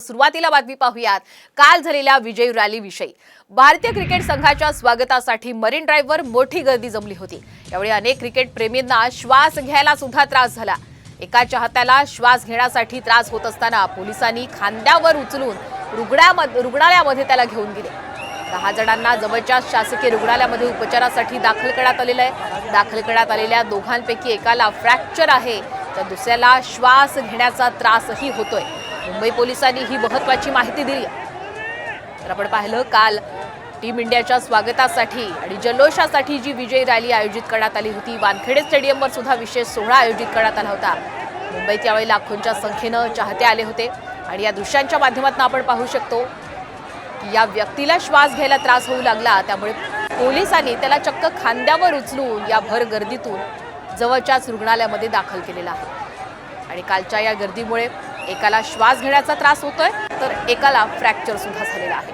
सुरुवातीला बातमी पाहूयात काल झालेल्या विजयी रॅली विषयी। भारतीय क्रिकेट संघाच्या स्वागतासाठी मरीन ड्राइव्हवर मोठी गर्दी जमली होती। यावेळी अनेक क्रिकेट प्रेमींना श्वास घ्यायला सुद्धा त्रास झाला। एका चाहत्याला श्वास घेण्यासाठी त्रास होत असताना पोलिसांनी खांद्यावर उचलून रुग्णालयामध्ये त्याला घेऊन गेले। 10 जणांना जवळच्या शासकीय रुग्णालयामध्ये उपचारासाठी दाखल करण्यात आलेले आहे। दाखल करण्यात आलेल्या दोघांपैकी एकाला फ्रॅक्चर आहे तर दुसऱ्याला श्वास घेण्याचा त्रासही होतोय। मुंबई पोलिसांनी ही महत्त्वाची माहिती दिली आहे। तर आपण पाहिलं काल टीम इंडियाच्या स्वागतासाठी आणि जल्लोषासाठी जी विजयी रॅली आयोजित करण्यात आली होती, वानखेडे स्टेडियमवर सुद्धा विशेष सोहळा आयोजित करण्यात आला होता। मुंबईत यावेळी लाखोंच्या संख्येने चाहते आले होते आणि या दृश्यांच्या माध्यमातून आपण पाहू शकतो की या व्यक्तीला श्वास घ्यायला त्रास होऊ लागला, त्यामुळे पोलिसांनी त्याला चक्क खांद्यावर उचलून या भर गर्दीतून जवळच्याच रुग्णालयामध्ये दाखल केलेला आहे। आणि कालच्या या गर्दीमुळे एकाला श्वास घेण्याचा त्रास होतोय तर एकाला फ्रॅक्चर सुद्धा झालेला आहे।